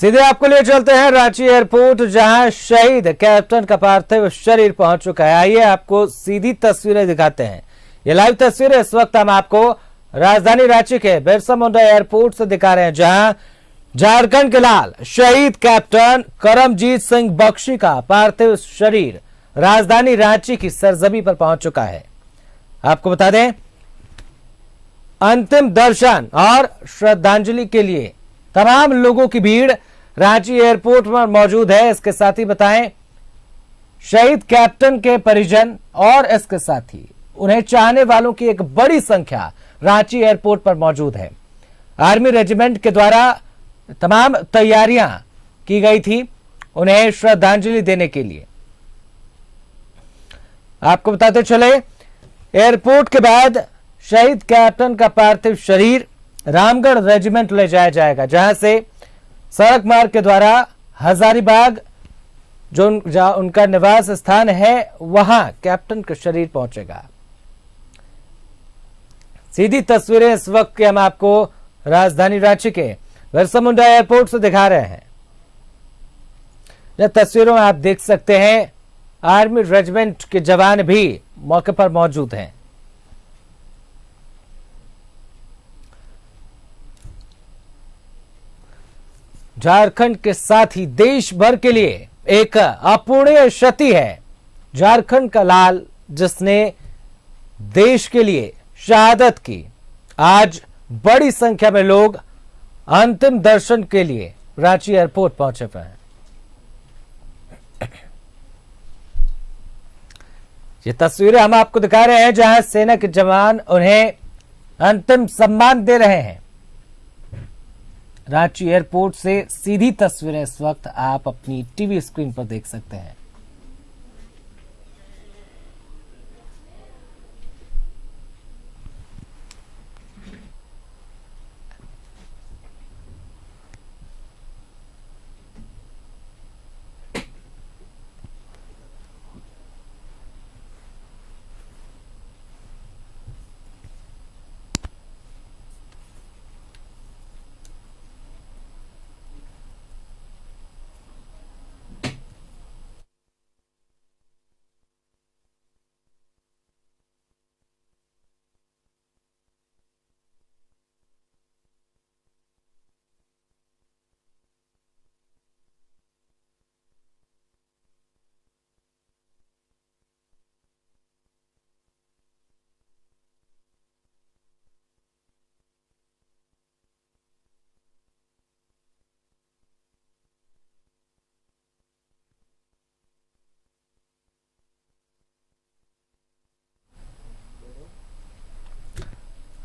सीधे आपको ले चलते हैं रांची एयरपोर्ट, जहां शहीद कैप्टन का पार्थिव शरीर पहुंच चुका है। आइए आपको सीधी तस्वीरें दिखाते हैं। ये लाइव तस्वीरें इस वक्त हम आपको राजधानी रांची के बिरसा मुंडा एयरपोर्ट से दिखा रहे हैं, जहां झारखंड के लाल शहीद कैप्टन करमजीत सिंह बख्शी का पार्थिव शरीर राजधानी रांची की सरजमी पर पहुंच चुका है। आपको बता दें, अंतिम दर्शन और श्रद्धांजलि के लिए तमाम लोगों की भीड़ रांची एयरपोर्ट पर मौजूद है। इसके साथ ही बताएं, शहीद कैप्टन के परिजन और इसके साथ ही उन्हें चाहने वालों की एक बड़ी संख्या रांची एयरपोर्ट पर मौजूद है। आर्मी रेजिमेंट के द्वारा तमाम तैयारियां की गई थी उन्हें श्रद्धांजलि देने के लिए। आपको बताते चले, एयरपोर्ट के बाद शहीद कैप्टन का पार्थिव शरीर रामगढ़ रेजिमेंट ले जाया जाएगा, जहां से सड़क मार्ग के द्वारा हजारीबाग जो उनका निवास स्थान है वहां कैप्टन का शरीर पहुंचेगा। सीधी तस्वीरें इस वक्त के हम आपको राजधानी रांची के बिरसा मुंडा एयरपोर्ट से दिखा रहे हैं। तस्वीरों में आप देख सकते हैं, आर्मी रेजिमेंट के जवान भी मौके पर मौजूद हैं। झारखंड के साथ ही देश भर के लिए एक अपूरणीय क्षति है। झारखंड का लाल, जिसने देश के लिए शहादत की, आज बड़ी संख्या में लोग अंतिम दर्शन के लिए रांची एयरपोर्ट पहुंचे हुए हैं। ये तस्वीरें हम आपको दिखा रहे हैं, जहां सेना के जवान उन्हें अंतिम सम्मान दे रहे हैं। रांची एयरपोर्ट से सीधी तस्वीरें इस वक्त आप अपनी टीवी स्क्रीन पर देख सकते हैं।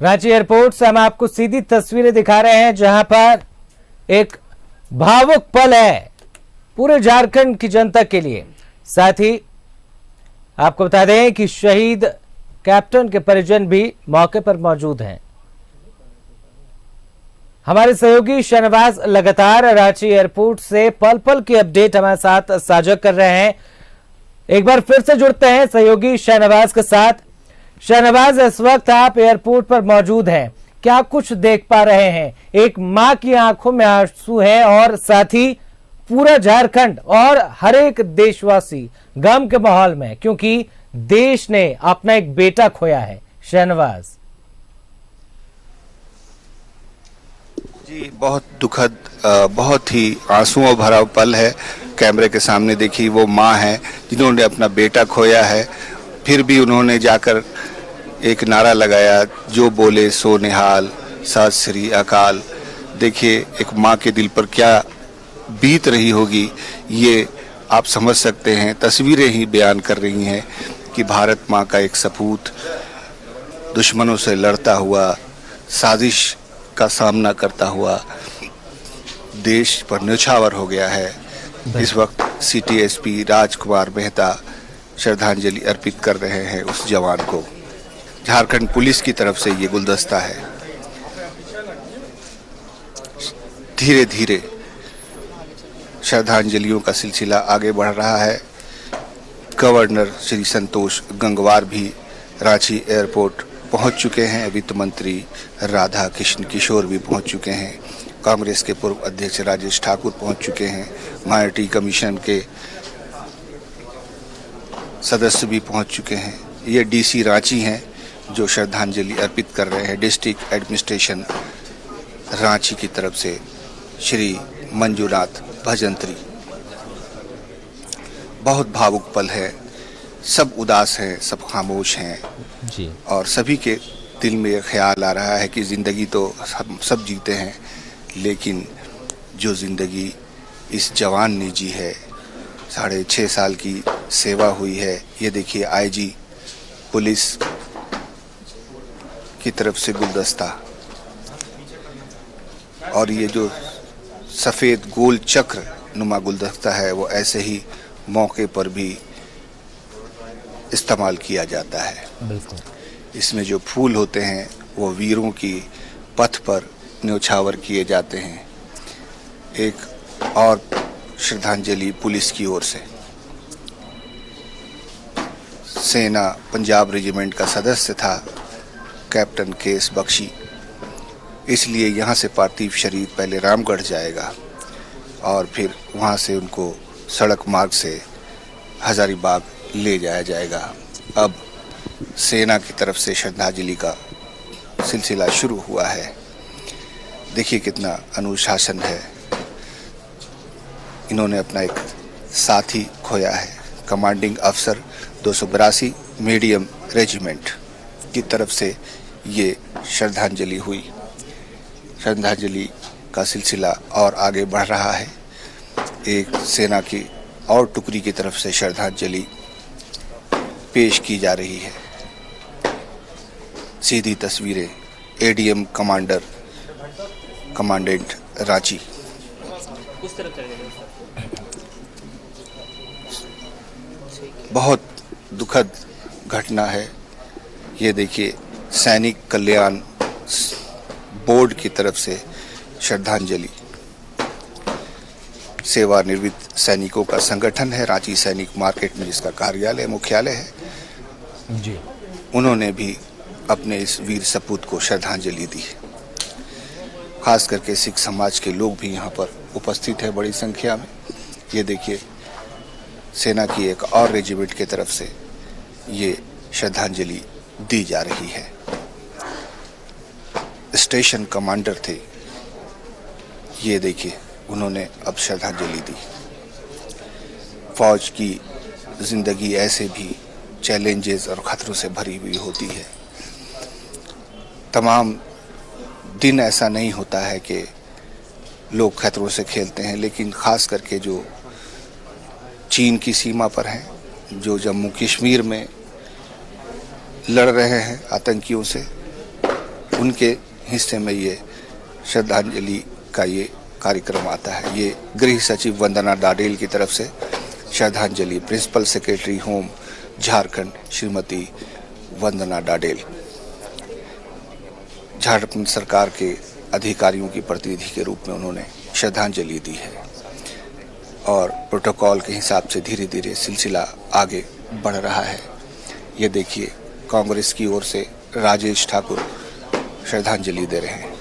रांची एयरपोर्ट से हम आपको सीधी तस्वीरें दिखा रहे हैं, जहां पर एक भावुक पल है पूरे झारखंड की जनता के लिए। साथ ही आपको बता दें कि शहीद कैप्टन के परिजन भी मौके पर मौजूद हैं। हमारे सहयोगी शहनवाज लगातार रांची एयरपोर्ट से पल पल की अपडेट हमारे साथ साझा कर रहे हैं। एक बार फिर से जुड़ते हैं सहयोगी शहनवाज के साथ। शहनवाज, इस वक्त आप एयरपोर्ट पर मौजूद हैं, क्या कुछ देख पा रहे हैं? एक मां की आंखों में आंसू है और साथ ही पूरा झारखंड और हर एक देशवासी गम के माहौल में, क्योंकि देश ने अपना एक बेटा खोया है। शहनवाज जी, बहुत दुखद, बहुत ही आंसुओं भरा पल है। कैमरे के सामने देखिए, वो माँ है जिन्होंने अपना बेटा खोया है, फिर भी उन्होंने जाकर एक नारा लगाया, जो बोले सो निहाल, सत श्री अकाल। देखिए, एक माँ के दिल पर क्या बीत रही होगी, ये आप समझ सकते हैं। तस्वीरें ही बयान कर रही हैं कि भारत माँ का एक सपूत दुश्मनों से लड़ता हुआ, साजिश का सामना करता हुआ देश पर न्यौछावर हो गया है। इस वक्त सिटी एसपी राजकुमार मेहता श्रद्धांजलि अर्पित कर रहे हैं उस जवान को। झारखंड पुलिस की तरफ से ये गुलदस्ता है। धीरे धीरे श्रद्धांजलियों का सिलसिला आगे बढ़ रहा है। गवर्नर श्री संतोष गंगवार भी रांची एयरपोर्ट पहुंच चुके हैं। वित्त मंत्री राधा कृष्ण किशोर भी पहुंच चुके हैं। कांग्रेस के पूर्व अध्यक्ष राजेश ठाकुर पहुंच चुके हैं। माइनॉरिटी कमीशन के सदस्य भी पहुंच चुके हैं। ये डीसी रांची हैं जो श्रद्धांजलि अर्पित कर रहे हैं। डिस्ट्रिक्ट एडमिनिस्ट्रेशन रांची की तरफ से श्री मंजूनाथ भजंत्री। बहुत भावुक पल है, सब उदास हैं, सब खामोश हैं जी। और सभी के दिल में ख्याल आ रहा है कि ज़िंदगी तो सब जीते हैं, लेकिन जो ज़िंदगी इस जवान ने जी है, 6.5 साल की सेवा हुई है। ये देखिए आईजी पुलिस की तरफ से गुलदस्ता, और ये जो सफ़ेद गोल चक्र नुमा गुलदस्ता है वो ऐसे ही मौके पर भी इस्तेमाल किया जाता है। बिल्कुल। इसमें जो फूल होते हैं वो वीरों की पथ पर न्योछावर किए जाते हैं। एक और श्रद्धांजलि पुलिस की ओर से। सेना पंजाब रेजिमेंट का सदस्य था कैप्टन केएस बख्शी, इसलिए यहाँ से पार्थिव शरीर पहले रामगढ़ जाएगा और फिर वहाँ से उनको सड़क मार्ग से हजारीबाग ले जाया जाएगा। अब सेना की तरफ से श्रद्धांजलि का सिलसिला शुरू हुआ है। देखिए कितना अनुशासन है। इन्होंने अपना एक साथी खोया है। कमांडिंग अफसर 282 मीडियम रेजिमेंट की तरफ से ये श्रद्धांजलि हुई। श्रद्धांजलि का सिलसिला और आगे बढ़ रहा है। एक सेना की और टुकड़ी की तरफ से श्रद्धांजलि पेश की जा रही है। सीधी तस्वीरें एडीएम कमांडेंट रांची। बहुत दुखद घटना है। ये देखिए सैनिक कल्याण बोर्ड की तरफ से श्रद्धांजलि। सेवानिवृत्त सैनिकों का संगठन है रांची सैनिक मार्केट में, जिसका कार्यालय मुख्यालय है जी। उन्होंने भी अपने इस वीर सपूत को श्रद्धांजलि दी। खास करके सिख समाज के लोग भी यहाँ पर उपस्थित है बड़ी संख्या में। ये देखिए सेना की एक और रेजिमेंट की तरफ से ये श्रद्धांजलि दी जा रही है। स्टेशन कमांडर थे, ये देखिए उन्होंने अब श्रद्धांजलि दी। फौज की जिंदगी ऐसे भी चैलेंजेस और खतरों से भरी हुई होती है। तमाम दिन ऐसा नहीं होता है कि लोग खतरों से खेलते हैं, लेकिन खास करके जो चीन की सीमा पर हैं, जो जम्मू कश्मीर में लड़ रहे हैं आतंकियों से, उनके हिस्से में ये श्रद्धांजलि का ये कार्यक्रम आता है। ये गृह सचिव वंदना डाडेल की तरफ से श्रद्धांजलि। Principal secretary home Jharkhand Shrimati Vandana Dadel Jharkhand सरकार के अधिकारियों की प्रतिनिधि के रूप में उन्होंने श्रद्धांजलि दी है। और प्रोटोकॉल के हिसाब से धीरे धीरे सिलसिला आगे बढ़ रहा है। ये देखिए कांग्रेस की ओर से राजेश ठाकुर श्रद्धांजलि दे रहे हैं।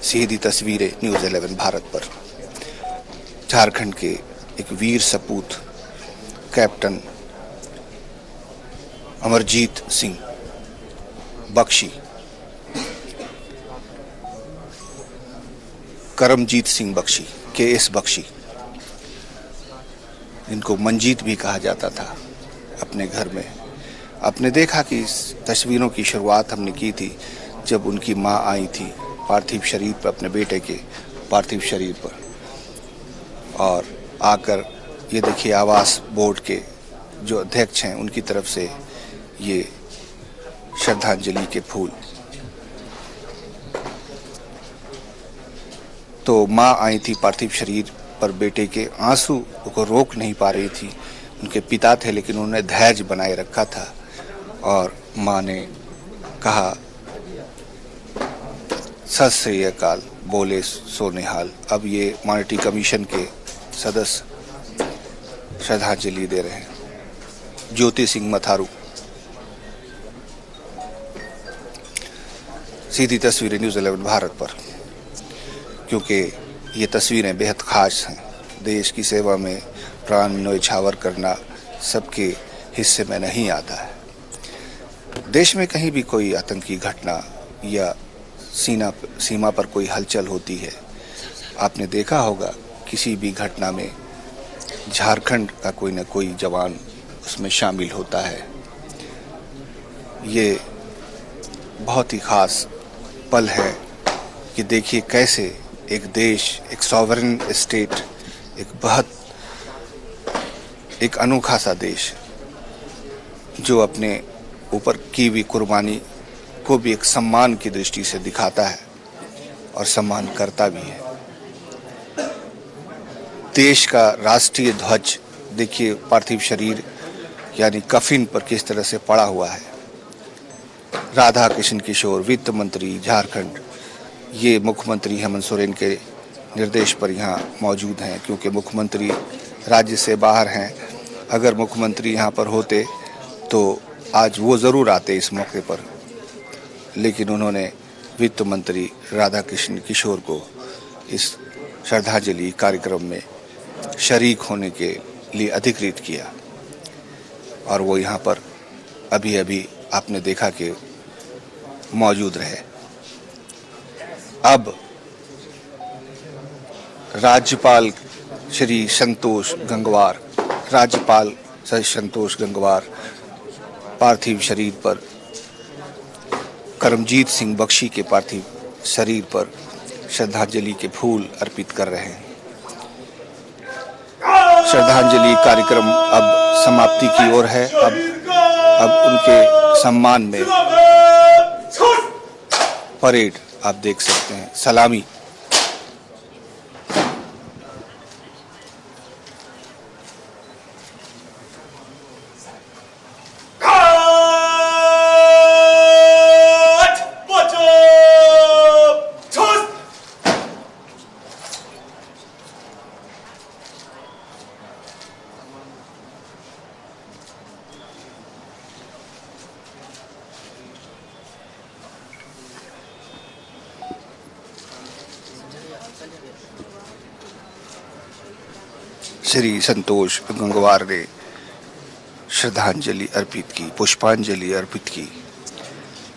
सीधी तस्वीरें न्यूज़ 11 भारत पर। झारखंड के एक वीर सपूत कैप्टन अमरजीत सिंह बख्शी, करमजीत सिंह बख्शी, केएस बख्शी, जिनको मंजीत भी कहा जाता था, अपने घर में आपने देखा कि इस तस्वीरों की शुरुआत हमने की थी जब उनकी मां आई थी पार्थिव शरीर पर, अपने बेटे के पार्थिव शरीर पर, और आकर ये देखिए आवास बोर्ड के जो अध्यक्ष हैं उनकी तरफ से ये श्रद्धांजलि के फूल। तो माँ आई थी पार्थिव शरीर पर, बेटे के आंसू को रोक नहीं पा रही थी। उनके पिता थे लेकिन उन्होंने धैर्य बनाए रखा था और माँ ने कहा सत श्री अकाल, बोले सो निहाल। अब ये माइनॉरिटी कमीशन के सदस्य श्रद्धांजलि दे रहे हैं। ज्योति सिंह मथारू, सीधी तस्वीरें न्यूज़ 11 भारत पर, क्योंकि ये तस्वीरें बेहद खास हैं। देश की सेवा में प्राण न्यौछावर करना सबके हिस्से में नहीं आता है। देश में कहीं भी कोई आतंकी घटना या सीमा पर कोई हलचल होती है, आपने देखा होगा किसी भी घटना में झारखंड का कोई न कोई जवान उसमें शामिल होता है। ये बहुत ही खास पल है कि देखिए कैसे एक देश, एक सॉवरेन स्टेट, एक अनोखा सा देश जो अपने ऊपर की हुई कुर्बानी को भी एक सम्मान की दृष्टि से दिखाता है और सम्मान करता भी है। देश का राष्ट्रीय ध्वज देखिए पार्थिव शरीर यानी कफिन पर किस तरह से पड़ा हुआ है। राधा किशन किशोर, वित्त मंत्री झारखंड, ये मुख्यमंत्री हेमंत सोरेन के निर्देश पर यहाँ मौजूद हैं, क्योंकि मुख्यमंत्री राज्य से बाहर हैं। अगर मुख्यमंत्री यहाँ पर होते तो आज वो ज़रूर आते इस मौके पर, लेकिन उन्होंने वित्त मंत्री राधा किशन किशोर को इस श्रद्धांजलि कार्यक्रम में शरीक होने के लिए अधिकृत किया और वो यहाँ पर अभी अभी आपने देखा कि मौजूद रहे। अब राज्यपाल श्री संतोष गंगवार पार्थिव शरीर पर, करमजीत सिंह बख्शी के पार्थिव शरीर पर श्रद्धांजलि के फूल अर्पित कर रहे हैं। श्रद्धांजलि कार्यक्रम अब समाप्ति की ओर है। अब उनके सम्मान में परेड आप देख सकते हैं, सलामी। श्री संतोष गंगवार ने श्रद्धांजलि अर्पित की, पुष्पांजलि अर्पित की।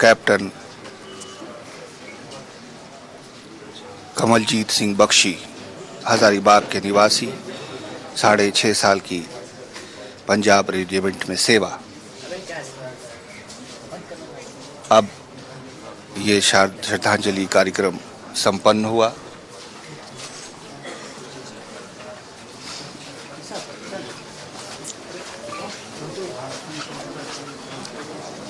कैप्टन कमलजीत सिंह बख्शी, हजारीबाग के निवासी, 6.5 साल की पंजाब रेजिमेंट में सेवा। अब ये श्रद्धांजलि कार्यक्रम संपन्न हुआ।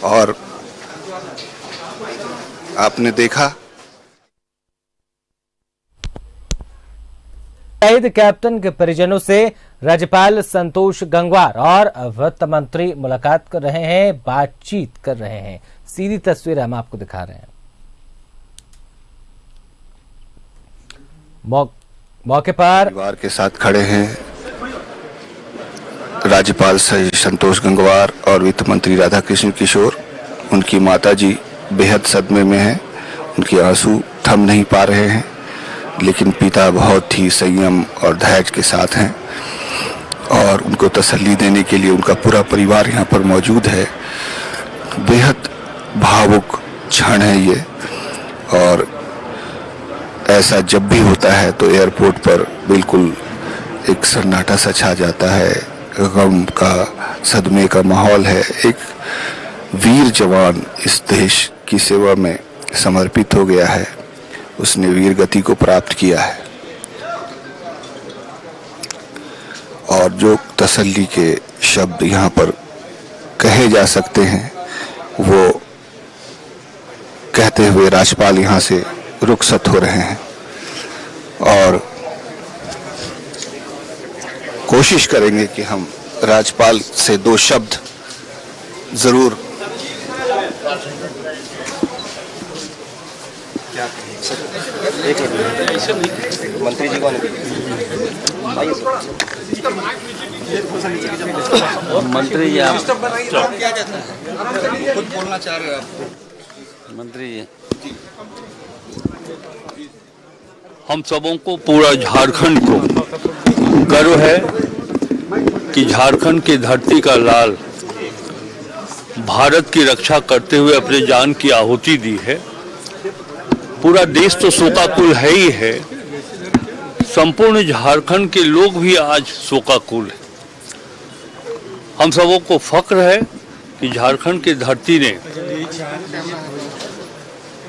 और आपने देखा शहीद कैप्टन के परिजनों से राज्यपाल संतोष गंगवार और वित्त मंत्री मुलाकात कर रहे हैं, बातचीत कर रहे हैं। सीधी तस्वीर हम आपको दिखा रहे हैं। मौके पर परिवार के साथ खड़े हैं राज्यपाल संतोष गंगवार और वित्त मंत्री राधा कृष्ण किशोर। उनकी माताजी बेहद सदमे में हैं, उनके आंसू थम नहीं पा रहे हैं, लेकिन पिता बहुत ही संयम और धैर्य के साथ हैं और उनको तसल्ली देने के लिए उनका पूरा परिवार यहाँ पर मौजूद है। बेहद भावुक क्षण है ये, और ऐसा जब भी होता है तो एयरपोर्ट पर बिल्कुल एक सन्नाटा सा छा जाता है, गम का, सदमे का माहौल है। एक वीर जवान इस देश की सेवा में समर्पित हो गया है, उसने वीर गति को प्राप्त किया है। और जो तसल्ली के शब्द यहाँ पर कहे जा सकते हैं वो कहते हुए राज्यपाल यहाँ से रुखसत हो रहे हैं और कोशिश करेंगे कि हम राज्यपाल से 2 शब्द जरूर मंत्री जी को मंत्री जी आप कुछ बोलना चाह रहे हो आप? मंत्री जी हम सबों को, पूरा झारखंड को गर्व है कि झारखंड की धरती का लाल भारत की रक्षा करते हुए अपने जान की आहुति दी है। पूरा देश तो शोकाकुल है ही है, संपूर्ण झारखंड के लोग भी आज शोकाकुल है। हम सबों को फक्र है कि झारखंड की धरती ने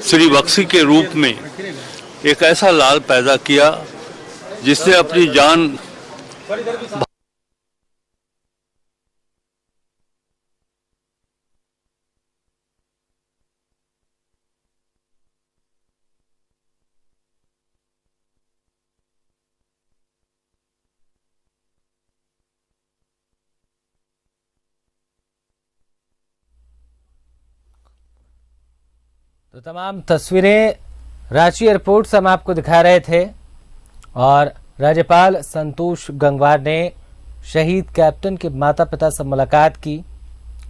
श्री बख्शी के रूप में एक ऐसा लाल पैदा किया जिसने अपनी जान तो तमाम तस्वीरें रांची एयरपोर्ट से हम आपको दिखा रहे थे और राज्यपाल संतोष गंगवार ने शहीद कैप्टन के माता पिता से मुलाकात की।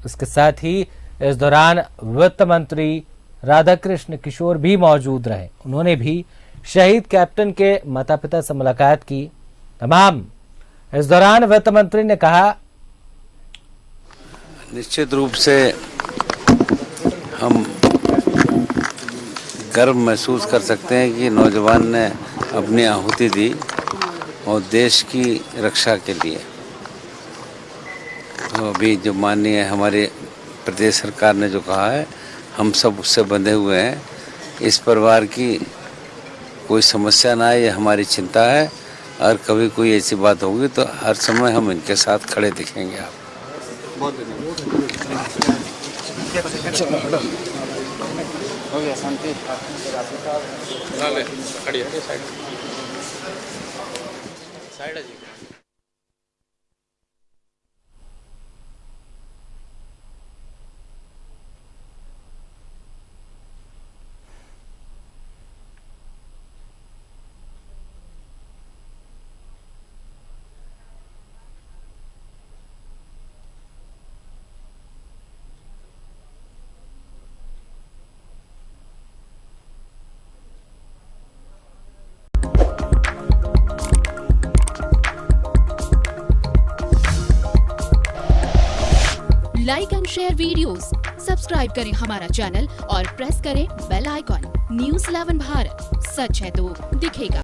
इसके साथ ही इस दौरान वित्त मंत्री राधाकृष्ण किशोर भी मौजूद रहे। उन्होंने भी शहीद कैप्टन के माता पिता से मुलाकात की। तमाम इस दौरान वित्त मंत्री ने कहा, निश्चित रूप से हम गर्व महसूस कर सकते हैं कि नौजवान ने अपनी आहुति दी और देश की रक्षा के लिए। तो अभी जो माननीय हमारे प्रदेश सरकार ने जो कहा है, हम सब उससे बंधे हुए हैं। इस परिवार की कोई समस्या ना आए, ये हमारी चिंता है। और कभी कोई ऐसी बात होगी तो हर समय हम इनके साथ खड़े दिखेंगे। आप बहुत हो गया शांति साइड है जी। Like and share videos, subscribe करें हमारा चैनल और प्रेस करें बेल आइकॉन। न्यूज़ 11 भारत, सच है तो दिखेगा।